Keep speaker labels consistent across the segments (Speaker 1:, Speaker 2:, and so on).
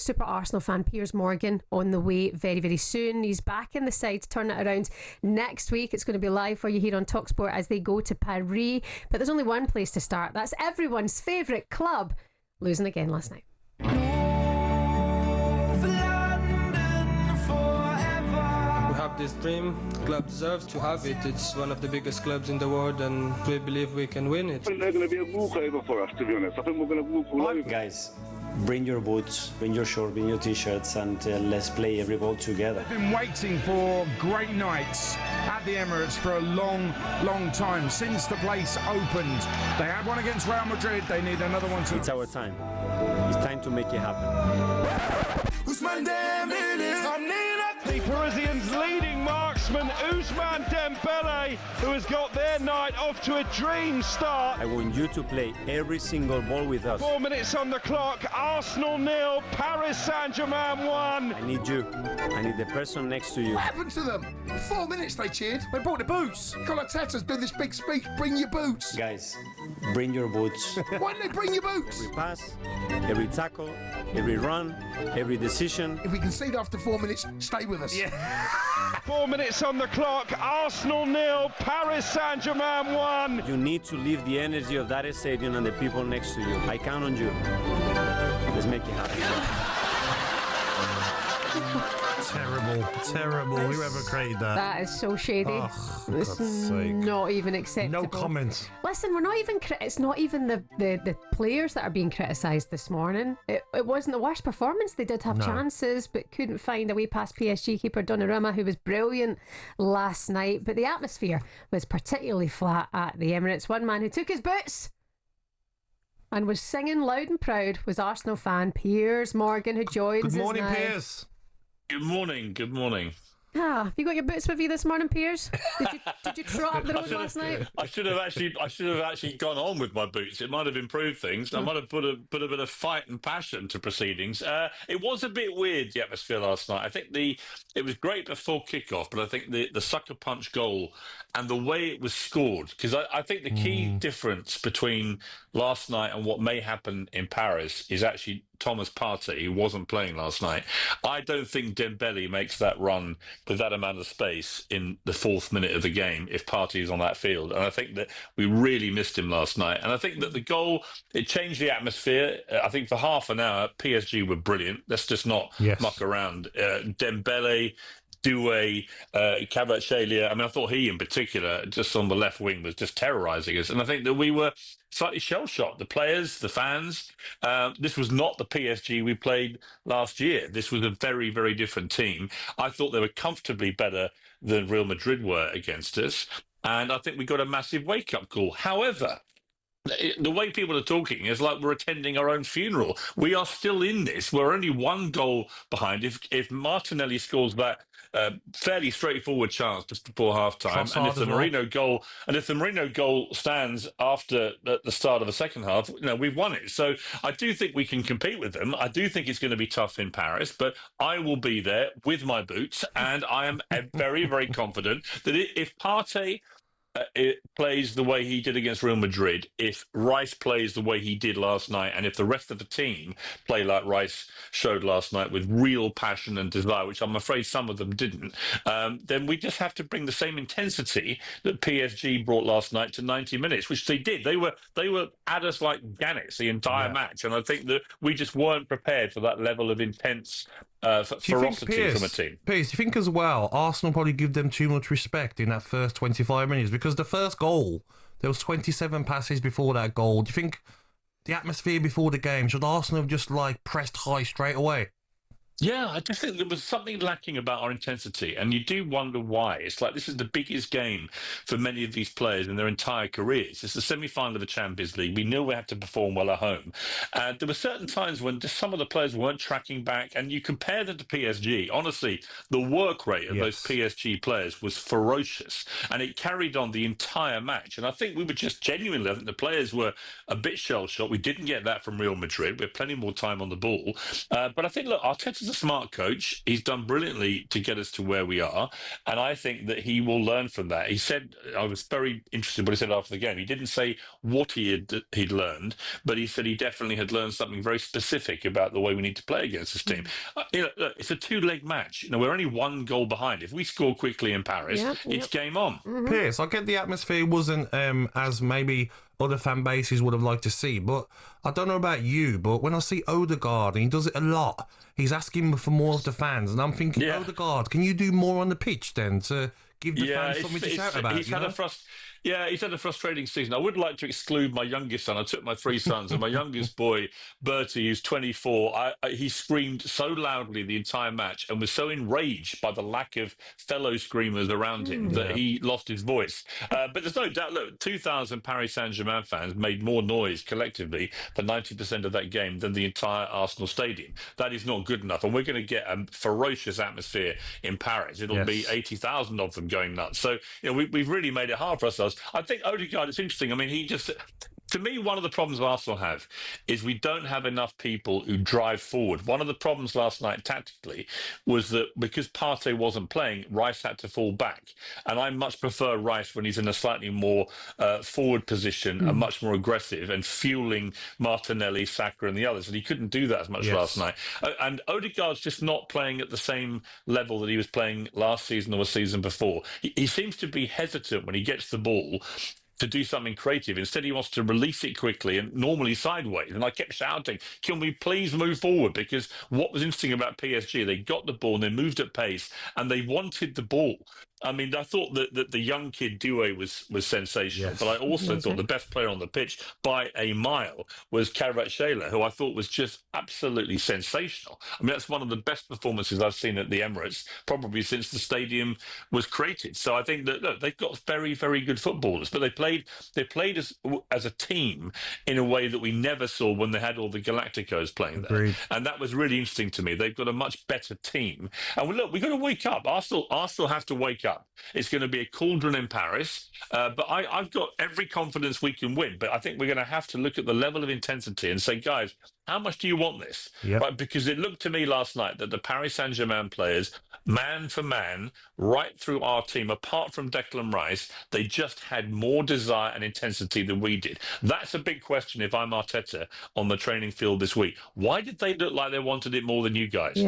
Speaker 1: super Arsenal fan Piers Morgan on the way very, very soon. He's back in the side to turn it around next week. It's going to be live for you here on talkSPORT as they go to Paris. But there's only one place to start. That's everyone's favourite club, losing again last night.
Speaker 2: This dream, club deserves to have it. It's one of the biggest clubs in the world and we believe we can win it.
Speaker 3: I think they're going to be a walkover for us, to be honest. I think we're going to walk all over.
Speaker 4: Guys, bring your boots, bring your shorts, bring your t-shirts and let's play every ball together.
Speaker 5: They've been waiting for great nights at the Emirates for a long, long time since the place opened. They had one against Real Madrid, they need another one too.
Speaker 4: It's our time. It's time to make it happen.
Speaker 6: The Parisians' leading marksman, Ousmane Dembele, who has got their night off to a dream start.
Speaker 4: I want you to play every single ball with us.
Speaker 6: 4 minutes on the clock, Arsenal 0, Paris Saint-Germain 1.
Speaker 4: I need you. I need the person next to you.
Speaker 7: What happened to them? 4 minutes they cheered. They brought the boots. Arteta's doing this big speech. Bring your boots.
Speaker 4: Guys, bring your boots.
Speaker 7: Why don't they bring your boots?
Speaker 4: Every pass, every tackle, every run, every decision.
Speaker 7: If we concede after 4 minutes, stay with us.
Speaker 6: Yeah. 4 minutes on the clock, Arsenal 0, Paris Saint-Germain 1.
Speaker 4: You need to leave the energy of that stadium and the people next to you. I count on you. Let's make it happen.
Speaker 8: Terrible. Whoever created that.
Speaker 1: That is so shady.
Speaker 8: Oh,
Speaker 1: it's not even acceptable.
Speaker 8: No comment.
Speaker 1: Listen, we're not even. It's not even the players that are being criticised this morning. It wasn't the worst performance. They did have chances, but couldn't find a way past PSG keeper Donnarumma, who was brilliant last night. But the atmosphere was particularly flat at the Emirates. One man who took his boots and was singing loud and proud was Arsenal fan Piers Morgan, who joins us now.
Speaker 8: Good morning, Piers.
Speaker 9: Good morning.
Speaker 1: Have you got your boots with you this morning, Piers? Did you trot up the road last night?
Speaker 9: I should have actually gone on with my boots. It might have improved things. I might have put a bit of fight and passion to proceedings. It was a bit weird, the atmosphere last night. I think it was great before kickoff, but I think the sucker punch goal and the way it was scored, because I think the key difference between last night and what may happen in Paris is actually Thomas Partey, who wasn't playing last night. I don't think Dembele makes that run with that amount of space in the 4th minute of the game if Partey is on that field. And I think that we really missed him last night. And I think that the goal, it changed the atmosphere. I think for half an hour, PSG were brilliant. Let's just not muck around. Dembele, Doué, Kvaratskhelia. I mean, I thought he in particular, just on the left wing, was just terrorising us. And I think that we were slightly shell-shocked. The players, the fans. This was not the PSG we played last year. This was a very, very different team. I thought they were comfortably better than Real Madrid were against us. And I think we got a massive wake-up call. However, the way people are talking is like we're attending our own funeral. We are still in this. We're only one goal behind. If Martinelli scores that fairly straightforward chance just before half-time, and if the Marino goal stands after the start of the second half, we've won it. So I do think we can compete with them. I do think it's going to be tough in Paris, but I will be there with my boots, and I am very, very confident that if Partey it plays the way he did against Real Madrid, if Rice plays the way he did last night, and if the rest of the team play like Rice showed last night with real passion and desire, which I'm afraid some of them didn't, then we just have to bring the same intensity that PSG brought last night to 90 minutes, which they did. They were at us like gannets the entire match, and I think that we just weren't prepared for that level of intense ferocity from a team.
Speaker 8: Piers, do you think as well, Arsenal probably give them too much respect in that first 25 minutes? Because the first goal, there was 27 passes before that goal. Do you think the atmosphere before the game, should Arsenal have just pressed high straight away?
Speaker 9: Yeah, I just think there was something lacking about our intensity, and you do wonder why. It's like this is the biggest game for many of these players in their entire careers. It's the semi-final of the Champions League. We knew we had to perform well at home. And there were certain times when just some of the players weren't tracking back, and you compare them to PSG. Honestly, the work rate of those PSG players was ferocious, and it carried on the entire match. And I think we were just genuinely, I think the players were a bit shell-shocked. We didn't get that from Real Madrid. We had plenty more time on the ball. But I think, look, Arteta's a smart coach. He's done brilliantly to get us to where we are. And I think that he will learn from that. He said, I was very interested in what he said after the game. He didn't say what he'd learned, but he said he definitely had learned something very specific about the way we need to play against this team. Look, it's a two-leg match. We're only one goal behind. If we score quickly in Paris, it's game on.
Speaker 8: Piers, I get the atmosphere wasn't as maybe other fan bases would have liked to see, but I don't know about you, but when I see Odegaard, and he does it a lot, he's asking for more of the fans, and I'm thinking, Odegaard, can you do more on the pitch then to give the fans something to shout about?
Speaker 9: He's had a frustrating season. I would like to exclude my youngest son. I took my three sons, and my youngest boy, Bertie, who's 24, he screamed so loudly the entire match and was so enraged by the lack of fellow screamers around him that he lost his voice. But there's no doubt, look, 2,000 Paris Saint-Germain fans made more noise collectively for 90% of that game than the entire Arsenal stadium. That is not good enough, and we're going to get a ferocious atmosphere in Paris. It'll be 80,000 of them going nuts. So, we've really made it hard for ourselves. I think Odegaard, it's interesting. I mean, to me, one of the problems Arsenal have is we don't have enough people who drive forward. One of the problems last night tactically was that because Partey wasn't playing, Rice had to fall back. And I much prefer Rice when he's in a slightly more forward position and much more aggressive and fueling Martinelli, Saka and the others. And he couldn't do that as much last night. And Odegaard's just not playing at the same level that he was playing last season or the season before. He seems to be hesitant when he gets the ball to do something creative. Instead, he wants to release it quickly and normally sideways. And I kept shouting, can we please move forward? Because what was interesting about PSG, they got the ball and they moved at pace and they wanted the ball. I mean, I thought that the young kid Doué was sensational, but I also thought the best player on the pitch by a mile was Kvaratskhelia, who I thought was just absolutely sensational. I mean, that's one of the best performances I've seen at the Emirates, probably since the stadium was created. So I think that, look, they've got very, very good footballers, but they played as a team in a way that we never saw when they had all the Galacticos playing there. And that was really interesting to me. They've got a much better team. And look, we've got to wake up. Arsenal have to wake up. It's going to be a cauldron in Paris, but I've got every confidence we can win. But I think we're going to have to look at the level of intensity and say, guys, how much do you want this? Right? Because it looked to me last night that the Paris Saint-Germain players, man for man, right through our team, apart from Declan Rice, they just had more desire and intensity than we did. That's a big question if I'm Arteta on the training field this week. Why did they look like they wanted it more than you guys?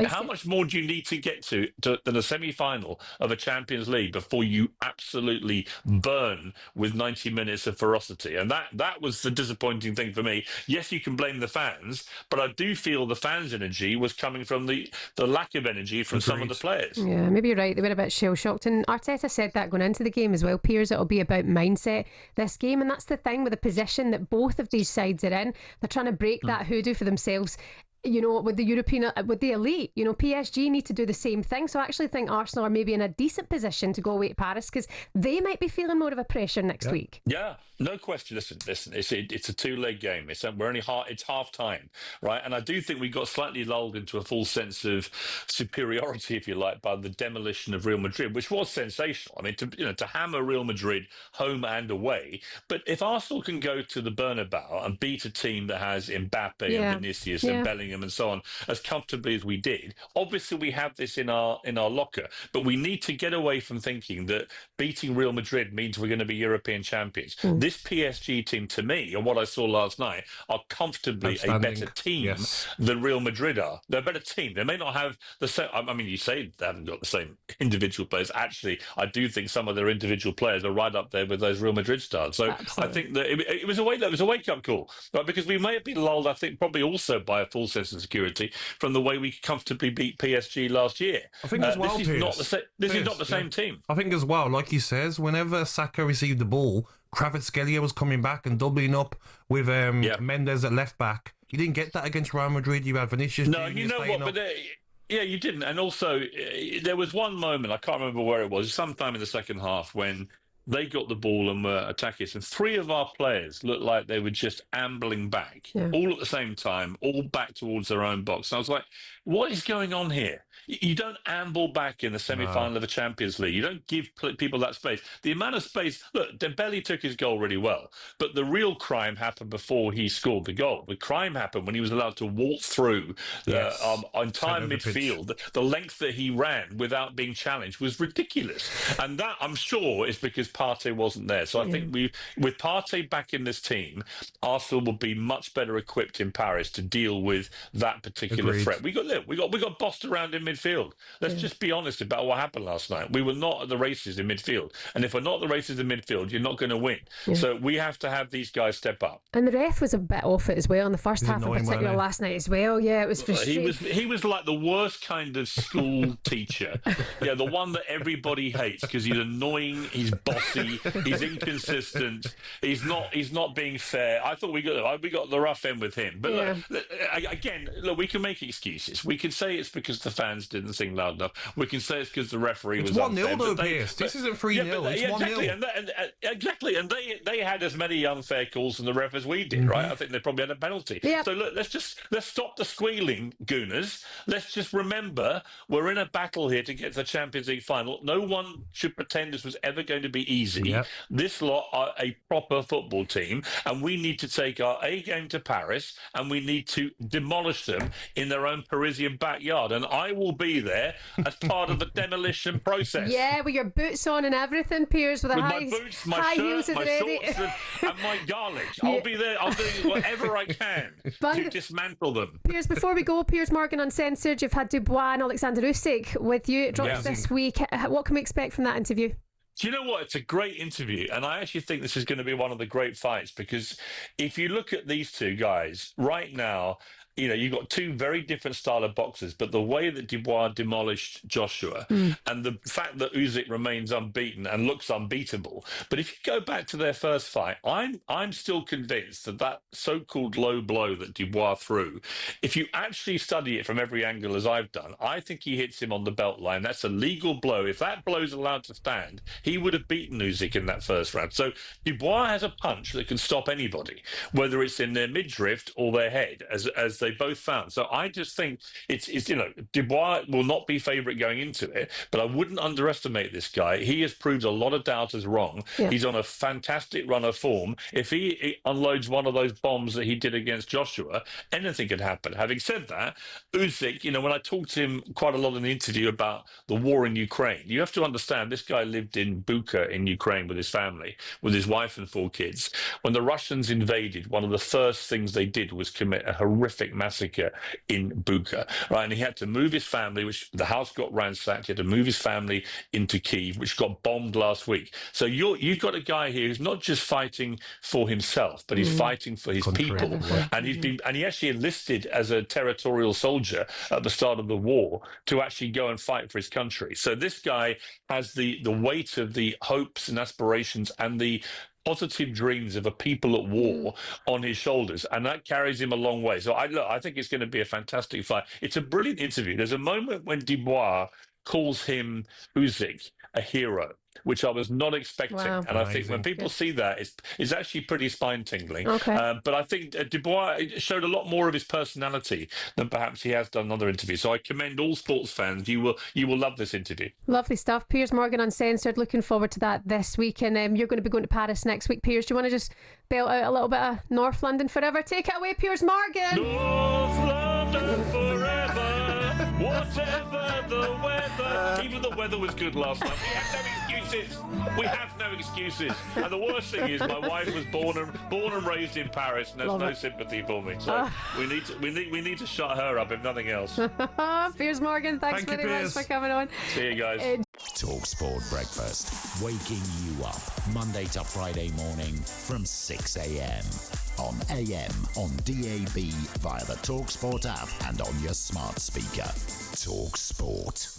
Speaker 9: How much more do you need to get to than a semi-final of a Champions League before you absolutely burn with 90 minutes of ferocity? And that was the disappointing thing for me. Yes, you can blame the fans, but I do feel the fans' energy was coming from the lack of energy from some of the players.
Speaker 1: Yeah, maybe you're right. They were a bit shell-shocked. And Arteta said that going into the game as well. Piers, it'll be about mindset this game. And that's the thing with the position that both of these sides are in. They're trying to break that hoodoo for themselves. With the European, with the elite, PSG need to do the same thing. So I actually think Arsenal are maybe in a decent position to go away to Paris because they might be feeling more of a pressure next week.
Speaker 9: Yeah, no question. Listen, it's a two-leg game. It's half time, right? And I do think we got slightly lulled into a full sense of superiority, if you like, by the demolition of Real Madrid, which was sensational. I mean, to hammer Real Madrid home and away. But if Arsenal can go to the Bernabeu and beat a team that has Mbappe and Vinicius and Bellingham and so on as comfortably as we did, obviously we have this in our locker, but we need to get away from thinking that beating Real Madrid means we're going to be European champions. This PSG team, to me, and what I saw last night, are comfortably a better team than Real Madrid are. They're a better team. They may not have the same, I mean, you say they haven't got the same individual players. Actually, I do think some of their individual players are right up there with those Real Madrid stars. So I think that it was a wake-up call, right? Because we may have been lulled, I think, probably also by a full sense of security from the way we comfortably beat PSG last year.
Speaker 8: I think as well,
Speaker 9: this is not the same team.
Speaker 8: I think as well, like he says, whenever Saka received the ball, Kvaratskhelia was coming back and doubling up with Mendes at left back. You didn't get that against Real Madrid. You had Vinicius.
Speaker 9: No, you know what? But you didn't. And also, there was one moment, I can't remember where it was, sometime in the second half when they got the ball and were attacking us. And 3 of our players looked like they were just ambling back, all at the same time, all back towards their own box. And I was like, what is going on here? You don't amble back in the semi-final of a Champions League. You don't give people that space. The amount of space... Look, Dembele took his goal really well, but the real crime happened before he scored the goal. The crime happened when he was allowed to waltz through the entire midfield. The length that he ran without being challenged was ridiculous. And that, I'm sure, is because Partey wasn't there. So I think with Partey back in this team, Arsenal will be much better equipped in Paris to deal with that particular threat. We got bossed around in midfield. Let's just be honest about what happened last night. We were not at the races in midfield. And if we're not at the races in midfield, you're not going to win. So we have to have these guys step up.
Speaker 1: And the ref was a bit off it as well in the first half in particular last night as well. Yeah, it was frustrating.
Speaker 9: He was like the worst kind of school teacher. Yeah, the one that everybody hates because he's annoying, he's bossy, he's inconsistent, he's not being fair. I thought we got the rough end with him. But look, we can make excuses. We can say it's because the fans didn't sing loud enough. We can say it's because the referee was unfair.
Speaker 8: It's 1-0 though, Piers. This isn't 3-0. It's 1-0.
Speaker 9: Exactly. And they had as many unfair calls than the ref as we did, right? I think they probably had a penalty. Yeah. So look, let's stop the squealing, Gooners. Let's just remember we're in a battle here to get to the Champions League final. No one should pretend this was ever going to be easy. Yep. This lot are a proper football team, and we need to take our A game to Paris, and we need to demolish them in their own Parisian backyard. And I will be there as part of the demolition process.
Speaker 1: Yeah, with your boots on and everything, Piers, with
Speaker 9: my boots, my shirt, my shorts, and my garlic. I'll be there. I'll do whatever I can to dismantle them.
Speaker 1: Piers, before we go, Piers Morgan Uncensored, you've had Dubois and Alexander Usyk with you. It drops this week. What can we expect from that interview?
Speaker 9: Do you know what? It's a great interview, and I actually think this is going to be one of the great fights, because if you look at these two guys right now, you know, you've got two very different style of boxers, but the way that Dubois demolished Joshua and the fact that Usyk remains unbeaten and looks unbeatable. But if you go back to their first fight, I'm still convinced that so-called low blow that Dubois threw, if you actually study it from every angle as I've done, I think he hits him on the belt line. That's a legal blow. If that blow's allowed to stand, he would have beaten Usyk in that first round. So Dubois has a punch that can stop anybody, whether it's in their midriff or their head, as they both found. So I just think it's you know, Dubois will not be favourite going into it, but I wouldn't underestimate this guy. He has proved a lot of doubters wrong. Yeah. He's on a fantastic run of form. If he unloads one of those bombs that he did against Joshua, anything could happen. Having said that, Usyk, you know, when I talked to him quite a lot in the interview about the war in Ukraine, you have to understand this guy lived in Bucha in Ukraine with his family, with his wife and 4 kids. When the Russians invaded, one of the first things they did was commit a horrific massacre in Bucha, right? And he had to move his family, which the house got ransacked. He had to move his family into Kyiv, which got bombed last week. So you've got a guy here who's not just fighting for himself, but he's fighting for his people. And he actually enlisted as a territorial soldier at the start of the war to actually go and fight for his country. So this guy has the weight of the hopes and aspirations and the positive dreams of a people at war on his shoulders, and that carries him a long way. So I think it's going to be a fantastic fight. It's a brilliant interview. There's a moment when Dubois calls him, Usyk, a hero, which I was not expecting. Wow. And I think when people see that, it's actually pretty spine-tingling. Okay. But I think Dubois showed a lot more of his personality than perhaps he has done in other interviews. So I commend all sports fans. You will love this interview.
Speaker 1: Lovely stuff. Piers Morgan Uncensored. Looking forward to that this week. And you're going to be going to Paris next week, Piers. Do you want to just belt out a little bit of North London Forever? Take it away, Piers Morgan.
Speaker 9: North London Forever. Whatever the weather. Even the weather was good last night. We have no excuses. We have no excuses. And the worst thing is, my wife was born and raised in Paris, and there's no sympathy for me. So we need to shut her up, if nothing else.
Speaker 1: Piers Morgan, thanks very much for coming on.
Speaker 9: See you guys.
Speaker 10: talkSPORT Breakfast, waking you up Monday to Friday morning from 6 a.m. on AM, on DAB, via the talkSPORT app, and on your smart speaker. talkSPORT.